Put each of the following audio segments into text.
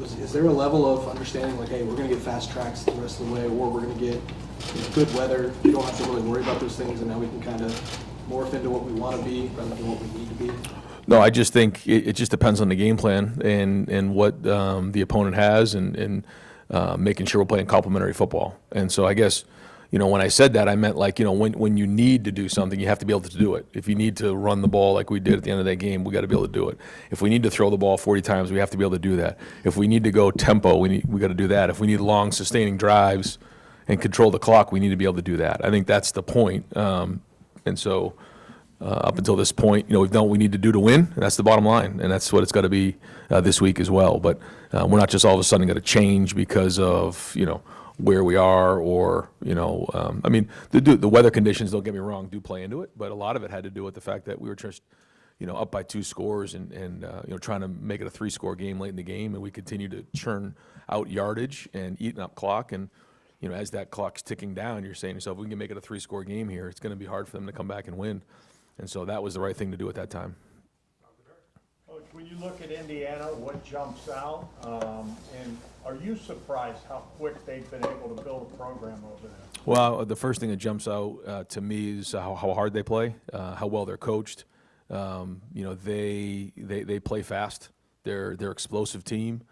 Is there a level of understanding, like, hey, we're going to get fast tracks the rest of the way, or we're going to get good weather, you don't have to really worry about those things, and now we can kind of morph into what we want to be rather than what we need to be? No, I just think it just depends on the game plan and what the opponent has and making sure we're playing complementary football. And so I guess, when I said that, I meant like, when you need to do something, you have to be able to do it. If you need to run the ball like we did at the end of that game, we got to be able to do it. If we need to throw the ball 40 times, we have to be able to do that. If we need to go tempo, we got to do that. If we need long, sustaining drives and control the clock, we need to be able to do that. I think that's the point. And so up until this point, we've done what we need to do to win, and that's the bottom line, and that's what it's got to be this week as well. But we're not just all of a sudden going to change because of, where we are or, I mean, the weather conditions, don't get me wrong, do play into it, but a lot of it had to do with the fact that we were just, up by 2 scores and trying to make it a 3-score game late in the game, and we continue to churn out yardage and eating up clock. And, as that clock's ticking down, you're saying to yourself, we can make it a 3-score game here. It's going to be hard for them to come back and win. And so that was the right thing to do at that time. Coach, when you look at Indiana, what jumps out? And are you surprised how quick they've been able to build a program over there? Well, the first thing that jumps out to me is how hard they play, how well they're coached. They play fast. They're explosive team,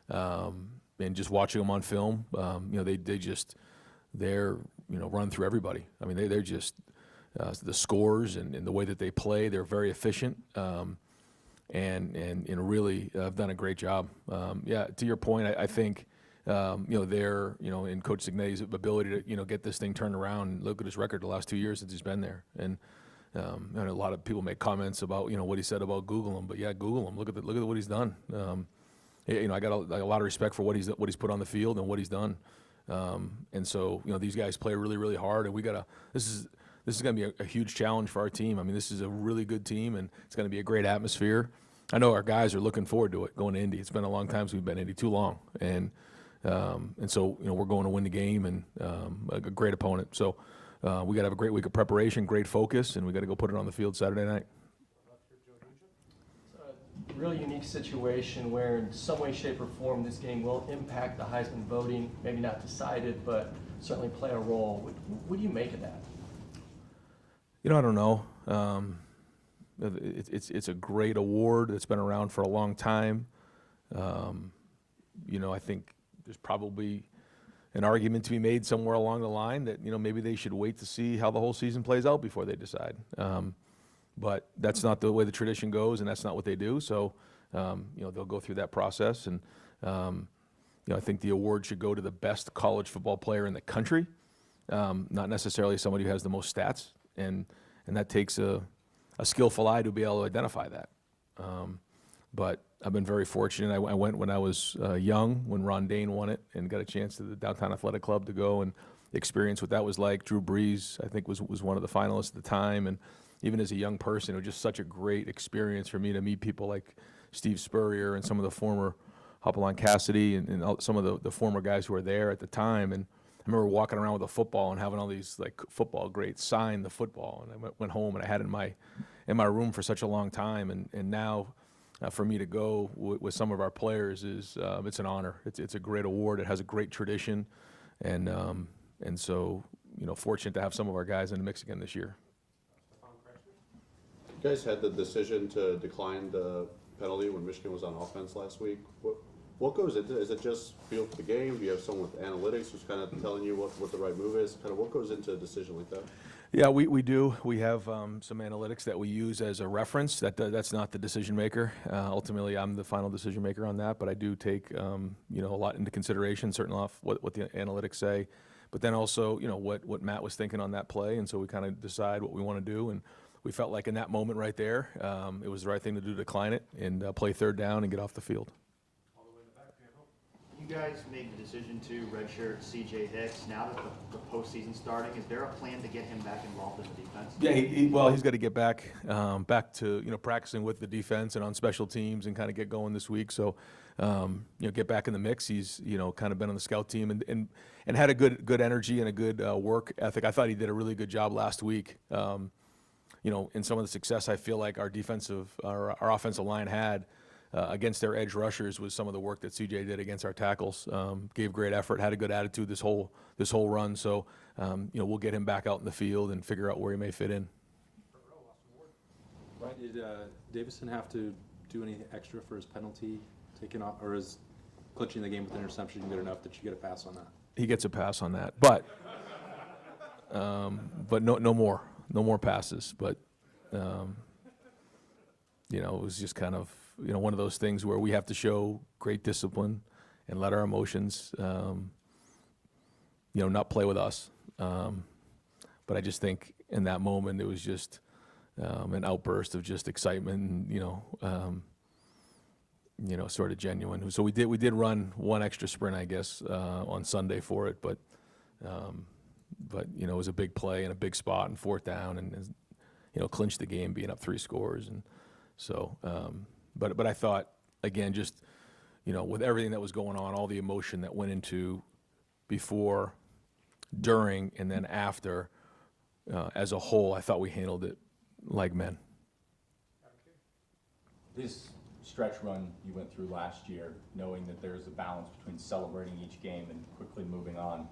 and just watching them on film, they're run through everybody. I mean, they're just the scores and the way that they play. They're very efficient, and really have done a great job. To your point, I think. They're, in Coach Signetti's ability to, get this thing turned around and look at his record the last 2 years since he's been there. And a lot of people make comments about, what he said about Google him, but yeah, Google him. Look at what he's done. I got a lot of respect for what he's put on the field and what he's done. And so, these guys play really, really hard, and this is going to be a huge challenge for our team. I mean, this is a really good team, and it's going to be a great atmosphere. I know our guys are looking forward to it, going to Indy. It's been a long time since we've been in Indy, too long. And so, we're going to win the game and a great opponent. So we got to have a great week of preparation, great focus, and we got to go put it on the field Saturday night. It's a really unique situation where in some way, shape, or form this game will impact the Heisman voting, maybe not decided, but certainly play a role. What do you make of that? I don't know. It's a great award that's been around for a long time. I think there's probably an argument to be made somewhere along the line that, maybe they should wait to see how the whole season plays out before they decide. But that's not the way the tradition goes, and that's not what they do. So, they'll go through that process. And, I think the award should go to the best college football player in the country, not necessarily somebody who has the most stats. And that takes a skillful eye to be able to identify that. But I've been very fortunate. I went when I was young, when Ron Dane won it, and got a chance to the Downtown Athletic Club to go and experience what that was like. Drew Brees, I think, was one of the finalists at the time. And even as a young person, it was just such a great experience for me to meet people like Steve Spurrier and some of the former Hopalong Cassidy and some of the former guys who were there at the time. And I remember walking around with a football and having all these like football greats sign the football. And I went home and I had it in my room for such a long time. And now for me to go with some of our players is it's an honor. It's a great award. It has a great tradition, and so fortunate to have some of our guys in the mix again this year. You guys had the decision to decline the penalty when Michigan was on offense last week. What goes into it? Is it just feel for the game? Do you have someone with analytics who's kind of telling you what the right move is? Kind of what goes into a decision like that? Yeah, we do. We have some analytics that we use as a reference. That's not the decision maker. Ultimately, I'm the final decision maker on that, but I do take a lot into consideration, certainly off what the analytics say, but then also what Matt was thinking on that play, and so we kind of decide what we want to do. And we felt like in that moment right there, it was the right thing to do to decline it and play third down and get off the field. You guys made the decision to redshirt C.J. Hicks. Now that the postseason's starting, is there a plan to get him back involved in the defense? Yeah, he's got to get back to practicing with the defense and on special teams and kind of get going this week. So get back in the mix. He's kind of been on the scout team and had a good energy and a good work ethic. I thought he did a really good job last week. In some of the success I feel like our offensive line had. against their edge rushers was some of the work that CJ did against our tackles. Gave great effort, had a good attitude this whole run. So, we'll get him back out in the field and figure out where he may fit in. Right, did Davison have to do any extra for his penalty taken off, or is clutching the game with interception good enough that you get a pass on that? He gets a pass on that, but no more passes. But it was just kind of one of those things where we have to show great discipline and let our emotions not play with us. But I just think in that moment it was just an outburst of just excitement, and, sort of genuine. So we did run one extra sprint, I guess, on Sunday for it, but it was a big play and a big spot and 4th down, and clinched the game, being up 3 scores, and so. But I thought, again, just with everything that was going on, all the emotion that went into before, during, and then after, as a whole, I thought we handled it like men. This stretch run you went through last year, knowing that there's a balance between celebrating each game and quickly moving on,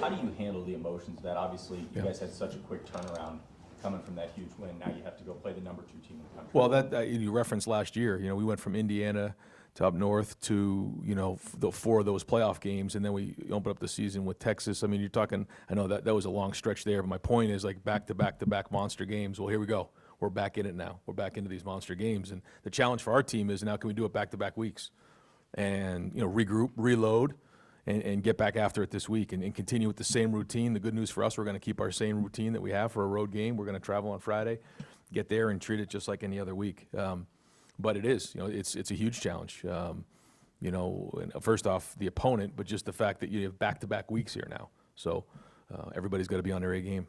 how do you handle the emotions of that? Obviously, you guys had such a quick turnaround coming from that huge win. Now you have to go play the number 2 team in the country. Well, that you referenced last year. We went from Indiana to up north to the 4 of those playoff games, and then we opened up the season with Texas. I mean, you're talking. I know that was a long stretch there, but my point is like back to back monster games. Well, here we go. We're back in it now. We're back into these monster games, and the challenge for our team is now can we do it back to back weeks, and regroup, reload, and get back after it this week and continue with the same routine. The good news for us, we're going to keep our same routine that we have for a road game. We're going to travel on Friday, get there, and treat it just like any other week. But it is, it's a huge challenge. And first off, the opponent, but just the fact that you have back-to-back weeks here now. So everybo's got to be on their A game.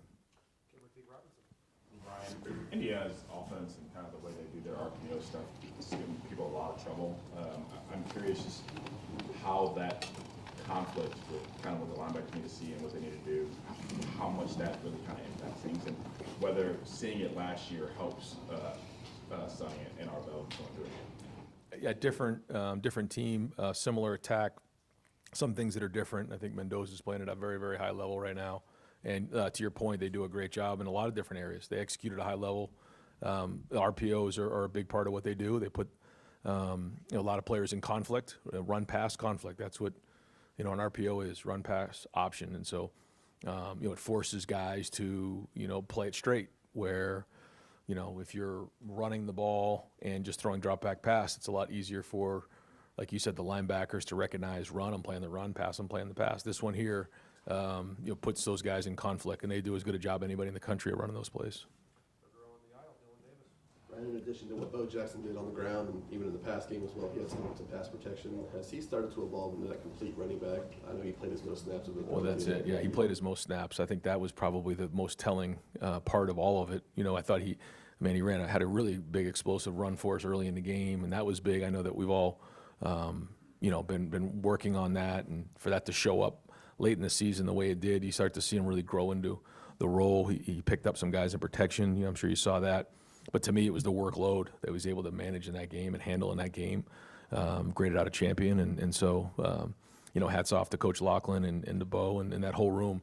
Brian, Indiana's offense and kind of the way they do their RPO stuff is giving people a lot of trouble. I'm curious just how that conflict with kind of what the linebackers need to see and what they need to do, how much that really kind of impacts things, and whether seeing it last year helps Sonny and our going through it. Yeah, different team, similar attack. Some things that are different. I think Mendoza's playing at a very, very high level right now. And to your point, they do a great job in a lot of different areas. They execute at a high level. The RPOs are a big part of what they do. They put a lot of players in conflict, run-pass conflict. That's what an RPO is, run-pass option. And so it forces guys to play it straight, where if you're running the ball and just throwing drop-back pass, it's a lot easier for, like you said, the linebackers to recognize run, I'm playing the run, pass, I'm playing the pass. This one here puts those guys in conflict, and they do as good a job as anybody in the country at running those plays. Right, in addition to what Bo Jackson did on the ground and even in the pass game as well, he had some pass protection. Has he started to evolve into that complete running back? I know he played his most snaps of the Well, that's it. Yeah, he played his most snaps. I think that was probably the most telling part of all of it. I thought he had a really big explosive run for us early in the game, and that was big. I know that we've all, been working on that, and for that to show up late in the season the way it did, you start to see him really grow into the role. He picked up some guys in protection. I'm sure you saw that. But to me, it was the workload that he was able to manage in that game and handle in that game. Graded out a champion, and so hats off to Coach Laughlin and to Bo and that whole room,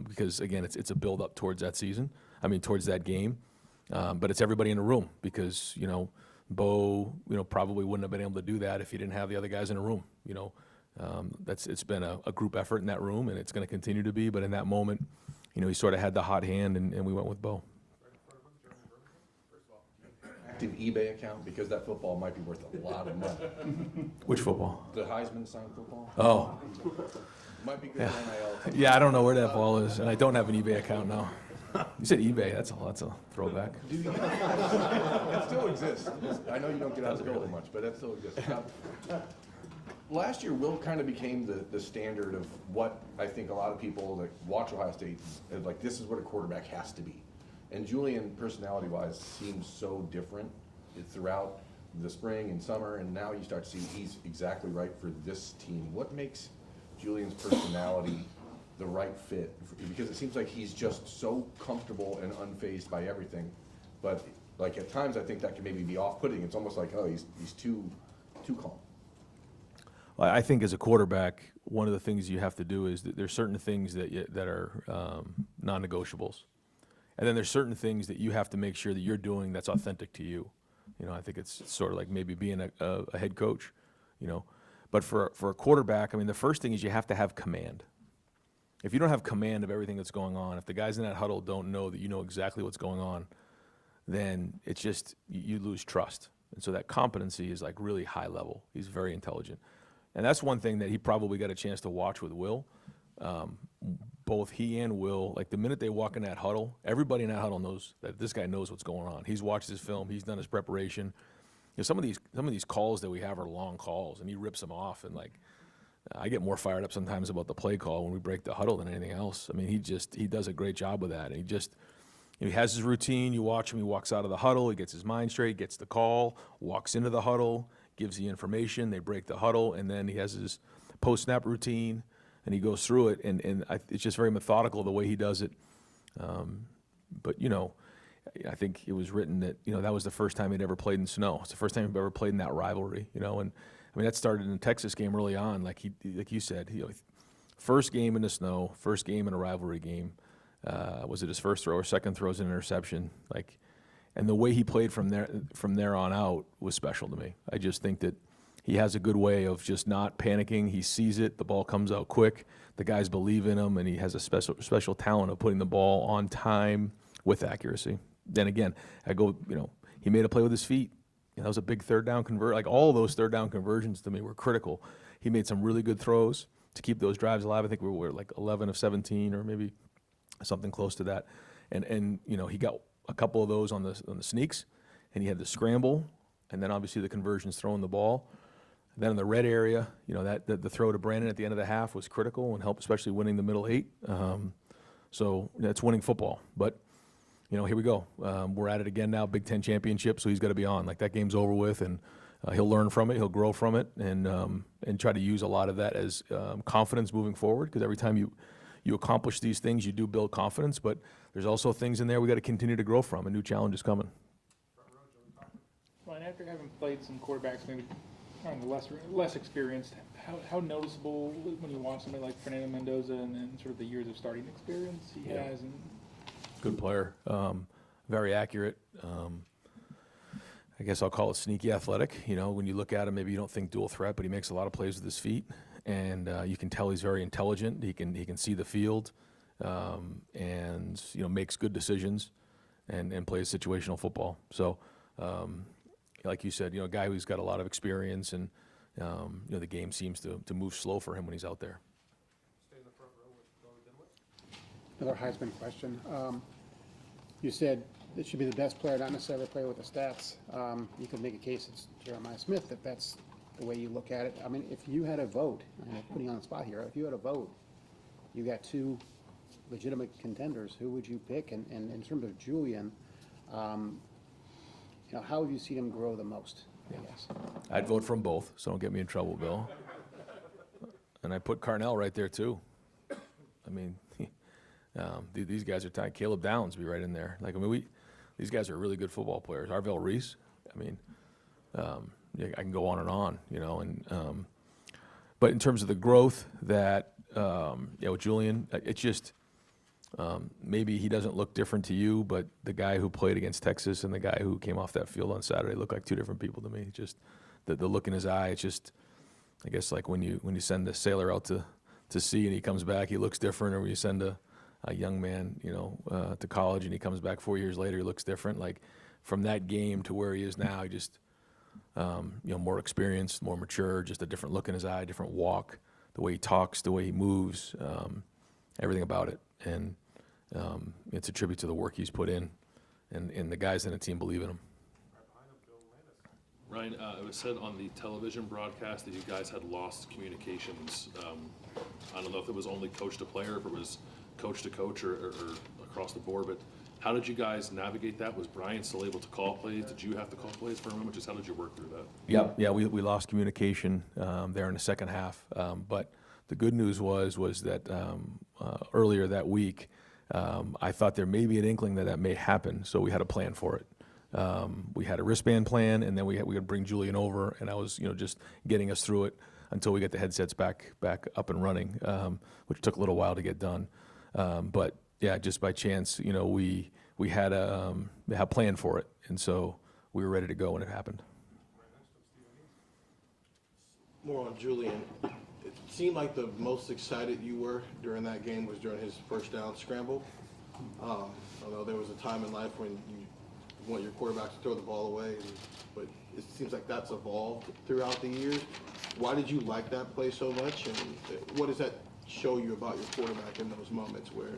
because again, it's a build up towards that season. Towards that game, but it's everybody in the room, because Bo probably wouldn't have been able to do that if he didn't have the other guys in the room. It's been a group effort in that room, and it's going to continue to be. But in that moment, he sort of had the hot hand, and we went with Bo. Active eBay account, because that football might be worth a lot of money. Which football? The Heisman signed football. Oh. Might be good NIL. Yeah, I don't know where that ball is, and I don't have an eBay account now. You said eBay, that's a throwback. It still exists. I know you don't get out of the building much, but it still exists. Last year, Will kind of became the standard of what I think a lot of people that watch Ohio State is like, this is what a quarterback has to be. And Julian, personality-wise, seems so different throughout the spring and summer, and now you start to see he's exactly right for this team. What makes Julian's personality the right fit? Because it seems like he's just so comfortable and unfazed by everything, but like at times I think that can maybe be off-putting. It's almost like, oh, he's too too calm? I think as a quarterback, one of the things you have to do is that there's certain things that are non-negotiables. And then there's certain things that you have to make sure that you're doing that's authentic to you. I think it's sort of like maybe being a head coach, But for a quarterback, I mean, the first thing is you have to have command. If you don't have command of everything that's going on, if the guys in that huddle don't know that you know exactly what's going on, then it's just, you lose trust. And so that competency is like really high level. He's very intelligent. And that's one thing that he probably got a chance to watch with Will. Both he and Will, like the minute they walk in that huddle, everybody in that huddle knows that this guy knows what's going on. He's watched his film. He's done his preparation. Some of these calls that we have are long calls, and he rips them off. And like, I get more fired up sometimes about the play call when we break the huddle than anything else. I mean, he does a great job with that. And he has his routine. You watch him. He walks out of the huddle. He gets his mind straight, gets the call, walks into the huddle, gives the information. They break the huddle, and then he has his post-snap routine, and he goes through it. And it's just very methodical the way he does it. But I think it was written that that was the first time he'd ever played in snow. It's the first time he'd ever played in that rivalry. And I mean that started in the Texas game early on. Like you said, first game in the snow, first game in a rivalry game. Was it his first throw or second throw as an interception? And the way he played from there on out was special to me. I just think that he has a good way of just not panicking. He sees it, the ball comes out quick. The guys believe in him, and he has a special talent of putting the ball on time with accuracy. Then again, he made a play with his feet. That was a big third down convert. Like all of those third down conversions to me were critical. He made some really good throws to keep those drives alive. I think we were like 11 of 17 or maybe something close to that. And he got a couple of those on the sneaks, and he had the scramble, and then obviously the conversions throwing the ball. Then in the red area, the throw to Brandon at the end of the half was critical and helped, especially winning the middle eight. So that's winning football. But here we go. We're at it again now, Big Ten Championship, so he's got to be on. Like that game's over with, and he'll learn from it, he'll grow from it, and try to use a lot of that as confidence moving forward. Because every time you accomplish these things, you do build confidence. But there's also things in there we got to continue to grow from, and new challenges coming. Ryan, after having played some quarterbacks, maybe less experienced, how noticeable when you watch somebody like Fernando Mendoza and then sort of the years of starting experience he has? And good player, very accurate. I guess I'll call it sneaky athletic. When you look at him, maybe you don't think dual threat, but he makes a lot of plays with his feet, and you can tell he's very intelligent. He can see the field, and makes good decisions, and plays situational football. So, like you said, a guy who's got a lot of experience, and the game seems to move slow for him when he's out there. Another Heisman question. You said it should be the best player, not necessarily a player with the stats. You could make a case it's Jeremiah Smith if that's the way you look at it. I mean, if you had a vote, I'm putting you on the spot here, if you had a vote, you got two legitimate contenders, who would you pick? And in terms of Julian, how have you seen him grow the most, I guess? I'd vote for them both, so don't get me in trouble, Bill. And I put Carnell right there, too. I mean, these guys are tight. Caleb Downs be right in there. These guys are really good football players. Arvell Reese, I can go on and on, but in terms of the growth that, with Julian, it's just maybe he doesn't look different to you, but the guy who played against Texas and the guy who came off that field on Saturday look like two different people to me. Just the look in his eye. It's just, I guess, like when you send a sailor out to sea and he comes back, he looks different, or when you send a young man, to college and he comes back 4 years later, he looks different. Like from that game to where he is now, he just, more experienced, more mature, just a different look in his eye, different walk, the way he talks, the way he moves, everything about it. And it's a tribute to the work he's put in, and the guys in the team believe in him. Ryan, it was said on the television broadcast that you guys had lost communications. I don't know if it was only coach to player, if it was coach to coach or across the board, but how did you guys navigate that? Was Brian still able to call plays? Did you have to call plays for a moment? Just how did you work through that? Yeah, we lost communication there in the second half, but the good news was that earlier that week, I thought there may be an inkling that may happen, so we had a plan for it. we had a wristband plan, and then we would bring Julian over, and I was, just getting us through it until we get the headsets back up and running, which took a little while to get done. But yeah, just by chance, we had a plan for it, and so we were ready to go when it happened. More on Julian. It seemed like the most excited you were during that game was during his first down scramble. I know there was a time in life when you want your quarterback to throw the ball away, but it seems like that's evolved throughout the years. Why did you like that play so much, and what does that show you about your quarterback in those moments where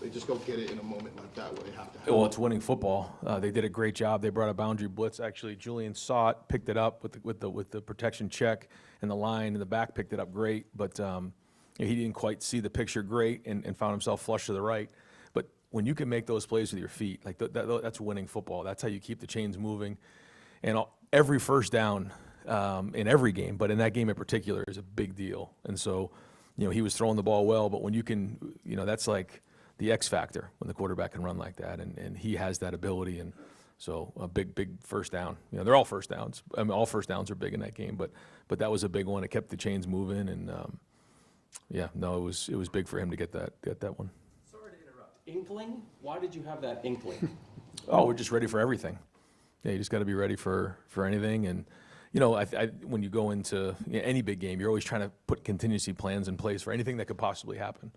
they just go get it in a moment like that where they have to have Well, it? it's winning football. They did a great job. They brought a boundary blitz. Actually, Julian saw it, picked it up with the protection check, and the line in the back picked it up great. But he didn't quite see the picture great and found himself flush to the right. But when you can make those plays with your feet, like that's winning football. That's how you keep the chains moving. And every first down in every game, but in that game in particular, is a big deal. And so, he was throwing the ball well, but when you can, that's like the X factor when the quarterback can run like that, and he has that ability. And so a big first down. They're all first downs. I mean, all first downs are big in that game, but that was a big one. It kept the chains moving, and it was big for him to get that one. Sorry to interrupt. Inkling? Why did you have that inkling? Oh, we're just ready for everything. Yeah, you just got to be ready for anything. And when you go into any big game, you're always trying to put contingency plans in place for anything that could possibly happen.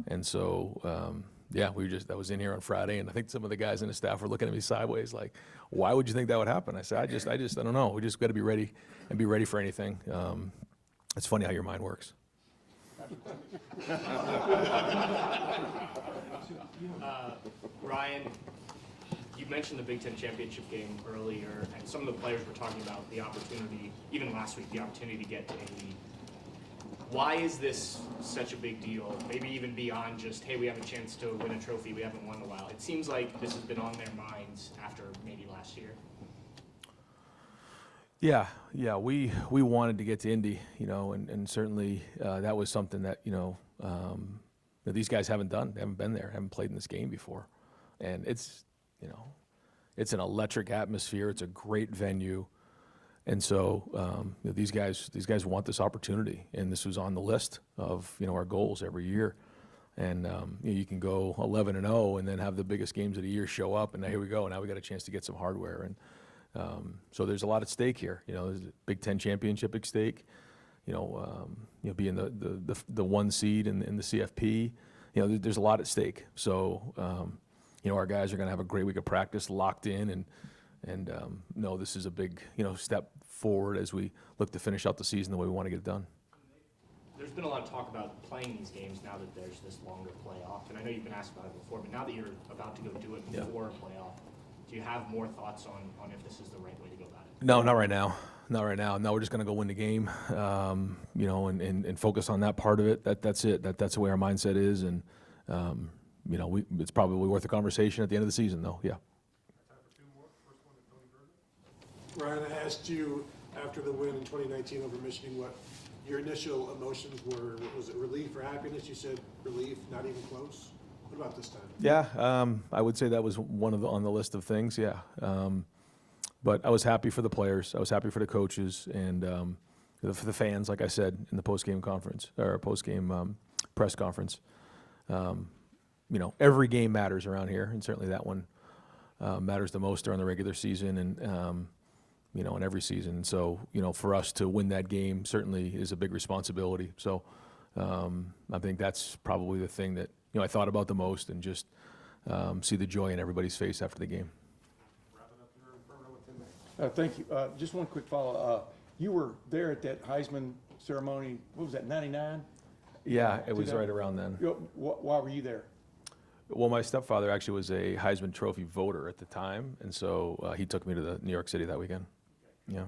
And so, that was in here on Friday, and I think some of the guys in the staff were looking at me sideways, like, "Why would you think that would happen?" I said, "I don't know. We just got to be ready and be ready for anything." It's funny how your mind works. Ryan, you mentioned the Big Ten Championship game earlier, and some of the players were talking about the opportunity, even last week, the opportunity to get to Indy. Why is this such a big deal? Maybe even beyond just, hey, we have a chance to win a trophy we haven't won in a while. It seems like this has been on their minds after maybe last year. Yeah, we wanted to get to Indy, and certainly that was something that these guys haven't done. They haven't been there, haven't played in this game before, and it's an electric atmosphere. It's a great venue. And so these guys want this opportunity, and this was on the list of our goals every year. And you can go 11-0 and then have the biggest games of the year show up, and now here we go. Now we got a chance to get some hardware, and so there's a lot at stake here. There's a Big Ten Championship at stake. Being the one seed in the CFP. There's a lot at stake. So our guys are going to have a great week of practice, locked in, and know this is a big step forward as we look to finish out the season the way we want to get it done. There's been a lot of talk about playing these games now that there's this longer playoff, and I know you've been asked about it before, but now that you're about to go do it before a playoff, do you have more thoughts on if this is the right way to go about it? No, not right now. Not right now. No, we're just going to go win the game, and focus on that part of it. That's it. That's the way our mindset is, and it's probably worth a conversation at the end of the season, though. Yeah. Ryan, I asked you after the win in 2019 over Michigan what your initial emotions were. Was it relief or happiness? You said relief, not even close. What about this time? Yeah, I would say that was one of on the list of things. Yeah, but I was happy for the players. I was happy for the coaches and for the fans. Like I said in the post-game conference or post-game press conference, every game matters around here, and certainly that one matters the most during the regular season and in every season. So for us to win that game certainly is a big responsibility. So I think that's probably the thing that I thought about the most, and just see the joy in everybody's face after the game. Thank you. Just one quick follow. You were there at that Heisman ceremony. What was that, 99? Yeah, it was right around then. Why were you there? Well, my stepfather actually was a Heisman Trophy voter at the time, and so he took me to New York City that weekend. Yeah.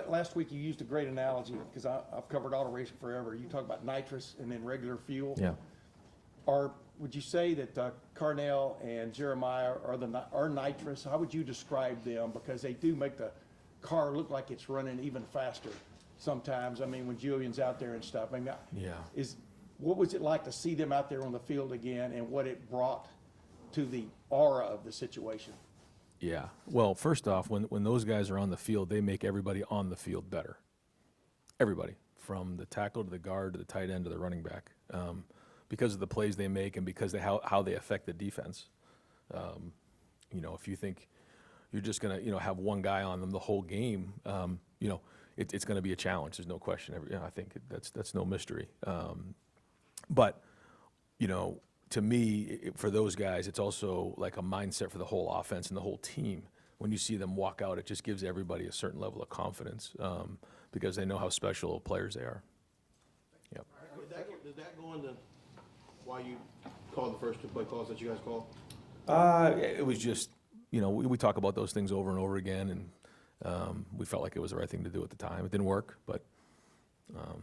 Last week you used a great analogy, because I've covered auto racing forever. You talk about nitrous and then regular fuel. Yeah. Would you say that Carnell and Jeremiah are nitrous? How would you describe them? Because they do make the car look like it's running even faster sometimes. I mean, when Julian's out there and stuff. I mean, yeah. What was it like to see them out there on the field again, and what it brought to the aura of the situation? Yeah. Well, first off, when those guys are on the field, they make everybody on the field better. Everybody, from the tackle to the guard to the tight end to the running back, because of the plays they make and because how they affect the defense. If you think you're just going to have one guy on them the whole game, it's going to be a challenge. There's no question. I think that's no mystery. But to me, for those guys, it's also like a mindset for the whole offense and the whole team. When you see them walk out, it just gives everybody a certain level of confidence because they know how special players they are. Yep. Did that go into why you called the first 2 play calls that you guys called? It was just, we talk about those things over and over again, and we felt like it was the right thing to do at the time. It didn't work, but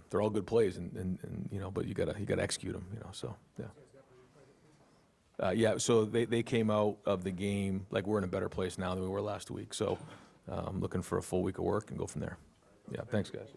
they're all good plays, and but you gotta execute them, So yeah. So they came out of the game like we're in a better place now than we were last week. So looking for a full week of work and go from there. Yeah. Thanks, guys.